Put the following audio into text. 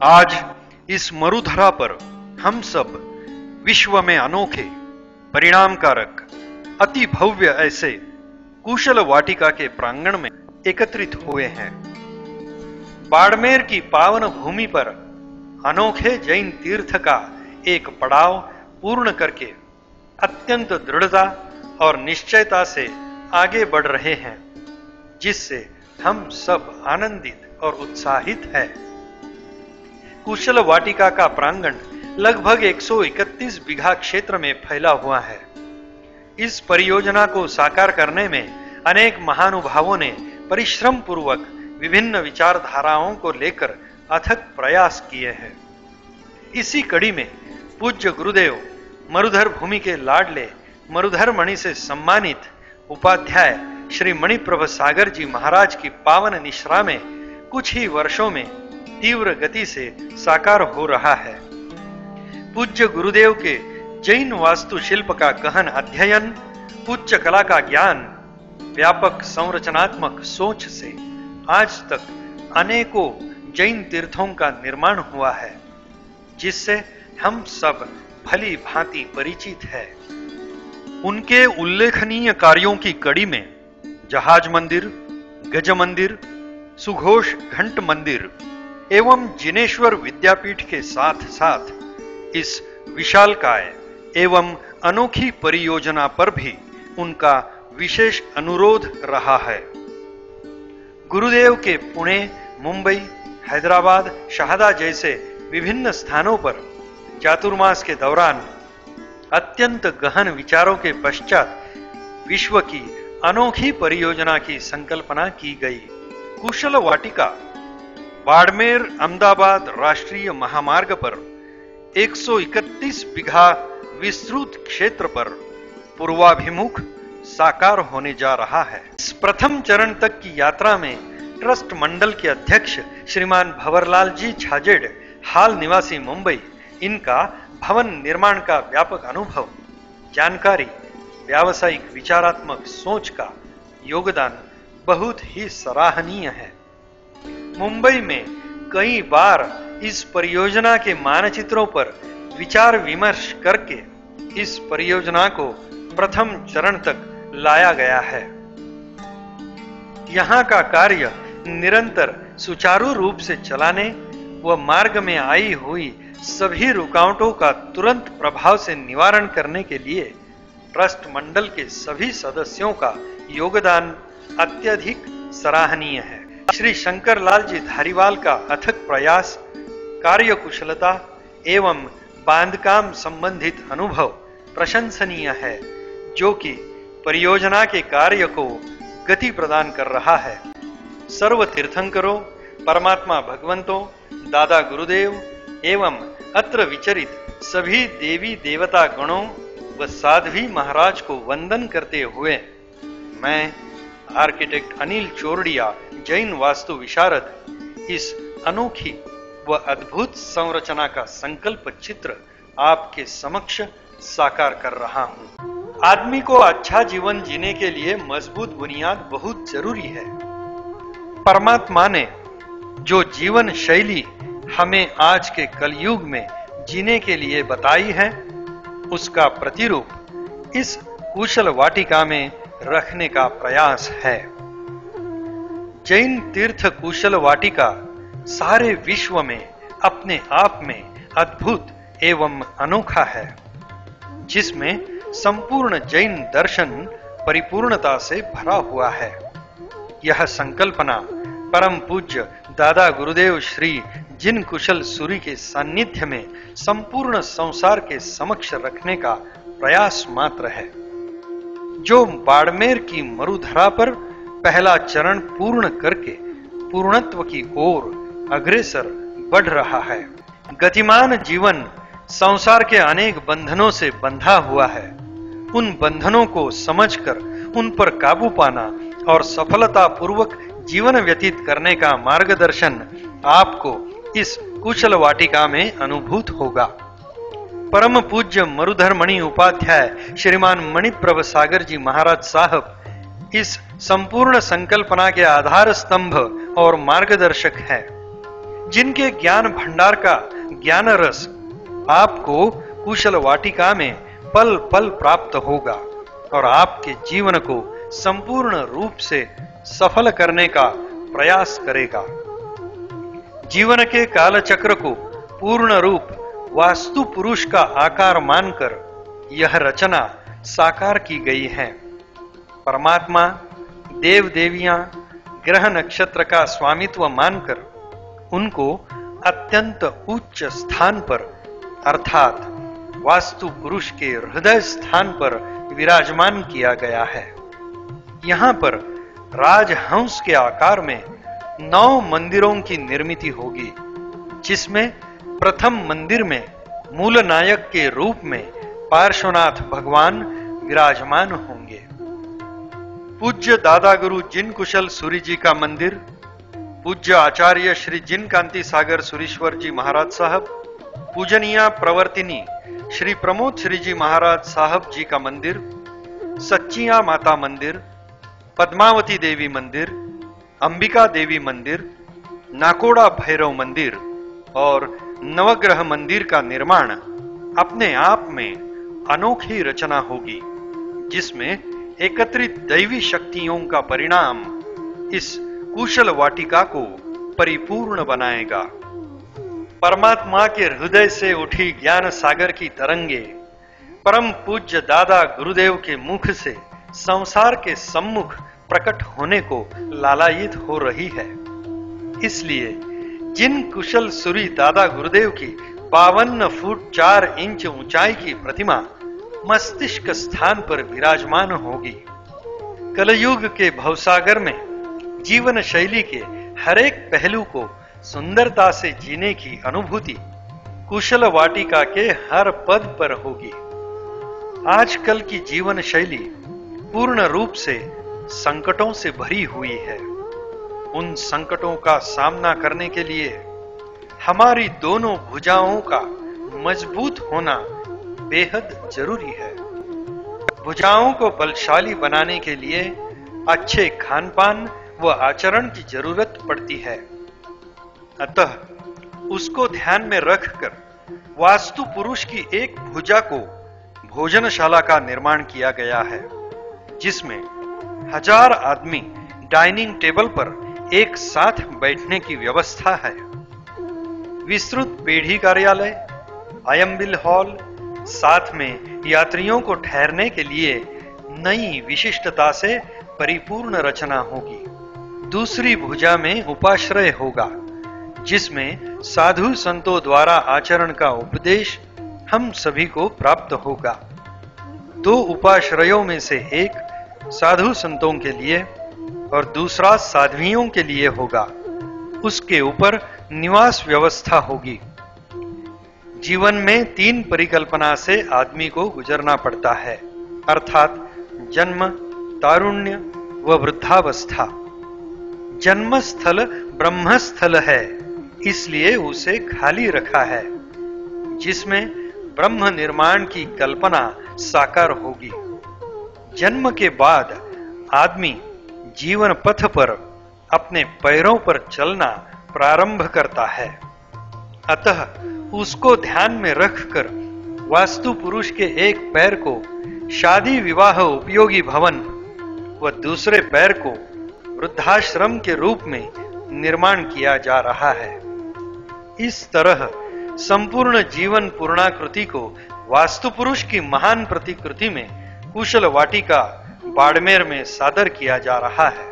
आज इस मरुधरा पर हम सब विश्व में अनोखे, परिणामकारक, अति भव्य ऐसे कुशल वाटिका के प्रांगण में एकत्रित हुए हैं। बाड़मेर की पावन भूमि पर अनोखे जैन तीर्थ का एक पड़ाव पूर्ण करके अत्यंत दृढ़ता और निश्चयता से आगे बढ़ रहे हैं, जिससे हम सब आनंदित और उत्साहित हैं। कुशल वाटिका का प्रांगण लगभग 131 बीघा क्षेत्र में फैला हुआ है। इस परियोजना को साकार करने में अनेक महानुभावों ने परिश्रम पूर्वक विभिन्न विचारधाराओं को लेकर अथक प्रयास किए हैं। इसी कड़ी में पूज्य गुरुदेव मरुधर भूमि के लाडले मरुधर मणि से सम्मानित उपाध्याय श्री मणिप्रभ सागर जी महाराज की पावन निश्रा में कुछ ही वर्षों में तीव्र गति से साकार हो रहा है। पूज्य गुरुदेव के जैन वास्तुशिल्प का गहन अध्ययन, उच्च कला का ज्ञान, व्यापक संरचनात्मक सोच से आज तक अनेकों जैन तीर्थों का निर्माण हुआ है, जिससे हम सब भली भांति परिचित है। उनके उल्लेखनीय कार्यों की कड़ी में जहाज मंदिर, गज मंदिर, सुघोष घंट मंदिर एवं जिनेश्वर विद्यापीठ के साथ साथ इस विशालकाय एवं अनोखी परियोजना पर भी उनका विशेष अनुरोध रहा है। गुरुदेव के पुणे, मुंबई, हैदराबाद, शाहदा जैसे विभिन्न स्थानों पर चातुर्मास के दौरान अत्यंत गहन विचारों के पश्चात विश्व की अनोखी परियोजना की संकल्पना की गई। कुशल वाटिका बाड़मेर अहमदाबाद राष्ट्रीय महामार्ग पर 131 बीघा विस्तृत क्षेत्र पर पूर्वाभिमुख साकार होने जा रहा है। इस प्रथम चरण तक की यात्रा में ट्रस्ट मंडल के अध्यक्ष श्रीमान भंवरलाल जी छाजेड़, हाल निवासी मुंबई, इनका भवन निर्माण का व्यापक अनुभव, जानकारी, व्यावसायिक विचारात्मक सोच का योगदान बहुत ही सराहनीय है। मुंबई में कई बार इस परियोजना के मानचित्रों पर विचार विमर्श करके इस परियोजना को प्रथम चरण तक लाया गया है। यहाँ का कार्य निरंतर सुचारू रूप से चलाने व मार्ग में आई हुई सभी रुकावटों का तुरंत प्रभाव से निवारण करने के लिए ट्रस्ट मंडल के सभी सदस्यों का योगदान अत्यधिक सराहनीय है। श्री शंकर लाल जी धारीवाल का अथक प्रयास, कार्यकुशलता एवं बांधकाम संबंधित अनुभव प्रशंसनीय है, जो कि परियोजना के कार्य को गति प्रदान कर रहा है। सर्व तीर्थंकरों, परमात्मा भगवंतों, दादा गुरुदेव एवं अत्र विचरित सभी देवी देवता गणों व साध्वी महाराज को वंदन करते हुए मैं आर्किटेक्ट अनिल चोरडिया, जैन वास्तु विशारद, इस अनोखी व अद्भुत संरचना का संकल्प चित्र आपके समक्ष साकार कर रहा हूं। आदमी को अच्छा जीवन जीने के लिए मजबूत बुनियाद बहुत जरूरी है। परमात्मा ने जो जीवन शैली हमें आज के कलयुग में जीने के लिए बताई है, उसका प्रतिरूप इस कुशल वाटिका में रखने का प्रयास है। जैन तीर्थ कुशल वाटिका सारे विश्व में अपने आप में अद्भुत एवं अनोखा है, जिसमें संपूर्ण जैन दर्शन परिपूर्णता से भरा हुआ है। यह संकल्पना परम पूज्य दादा गुरुदेव श्री जिन कुशल सूरी के सान्निध्य में संपूर्ण संसार के समक्ष रखने का प्रयास मात्र है, जो बाड़मेर की मरुधरा पर पहला चरण पूर्ण करके पूर्णत्व की ओर अग्रसर बढ़ रहा है। गतिमान जीवन संसार के अनेक बंधनों से बंधा हुआ है। उन बंधनों को समझकर उन पर काबू पाना और सफलता पूर्वक जीवन व्यतीत करने का मार्गदर्शन आपको इस कुशल वाटिका में अनुभूत होगा। परम पूज्य मरुधर मणि उपाध्याय श्रीमान मणिप्रभ सागर जी महाराज साहब इस संपूर्ण संकल्पना के आधार स्तंभ और मार्गदर्शक है। जिनके ज्ञान भंडार का ज्ञान रस आपको कुशल वाटिका में पल पल प्राप्त होगा और आपके जीवन को संपूर्ण रूप से सफल करने का प्रयास करेगा। जीवन के कालचक्र को पूर्ण रूप वास्तु पुरुष का आकार मानकर यह रचना साकार की गई है। परमात्मा, देव देवियां, ग्रह नक्षत्र का स्वामित्व मानकर उनको अत्यंत उच्च स्थान पर अर्थात वास्तु पुरुष के हृदय स्थान पर विराजमान किया गया है। यहाँ पर राजहंस के आकार में 9 मंदिरों की निर्मिति होगी, जिसमें प्रथम मंदिर में मूल नायक के रूप में पार्श्वनाथ भगवान विराजमान होंगे। पूज्य दादा गुरु जिन कुशल सूरी जी का मंदिर, पूज्य आचार्य श्री जिन कांति सागर सुरीश्वर जी महाराज साहब, पूजनीय प्रवर्तिनी श्री प्रमोद श्री जी महाराज साहब जी का मंदिर, सच्चिया माता मंदिर, पद्मावती देवी मंदिर, अंबिका देवी मंदिर, नाकोड़ा भैरव मंदिर और नवग्रह मंदिर का निर्माण अपने आप में अनोखी रचना होगी, जिसमें एकत्रित दैवी शक्तियों का परिणाम इस कुशल वाटिका को परिपूर्ण बनाएगा। परमात्मा के हृदय से उठी ज्ञान सागर की तरंगे परम पूज्य दादा गुरुदेव के मुख से संसार के सम्मुख प्रकट होने को लालायित हो रही है। इसलिए जिन कुशल सूरी दादा गुरुदेव की 52 फुट 4 इंच ऊंचाई की प्रतिमा मस्तिष्क स्थान पर विराजमान होगी। कलयुग के भवसागर में जीवन शैली के हर एक पहलू को सुंदरता से जीने की अनुभूति कुशल वाटिका के हर पद पर होगी। आजकल की जीवन शैली पूर्ण रूप से संकटों से भरी हुई है। उन संकटों का सामना करने के लिए हमारी दोनों भुजाओं का मजबूत होना बेहद जरूरी है। भुजाओं को बलशाली बनाने के लिए अच्छे खानपान व आचरण की जरूरत पड़ती है। अतः उसको ध्यान में रखकर वास्तु पुरुष की एक भुजा को भोजनशाला का निर्माण किया गया है, जिसमें 1000 आदमी डाइनिंग टेबल पर एक साथ बैठने की व्यवस्था है। विस्तृत पेढ़ी कार्यालय, आयम्बिल हॉल, साथ में यात्रियों को ठहरने के लिए नई विशिष्टता से परिपूर्ण रचना होगी। दूसरी भुजा में उपाश्रय होगा, जिसमें साधु संतों द्वारा आचरण का उपदेश हम सभी को प्राप्त होगा। 2 उपाश्रयों में से एक साधु संतों के लिए और दूसरा साध्वियों के लिए होगा। उसके ऊपर निवास व्यवस्था होगी। जीवन में 3 परिकल्पना से आदमी को गुजरना पड़ता है, अर्थात जन्म, तारुण्य व वृद्धावस्था। जन्मस्थल ब्रह्मस्थल है, इसलिए उसे खाली रखा है, जिसमें ब्रह्म निर्माण की कल्पना साकार होगी। जन्म के बाद आदमी जीवन पथ पर अपने पैरों पर चलना प्रारंभ करता है। अतः उसको ध्यान में रखकर वास्तु पुरुष के एक पैर को शादी विवाह उपयोगी भवन व दूसरे पैर को वृद्धाश्रम के रूप में निर्माण किया जा रहा है। इस तरह संपूर्ण जीवन पूर्णाकृति को वास्तु पुरुष की महान प्रतिकृति में कुशल वाटिका बाड़मेर में सादर किया जा रहा है।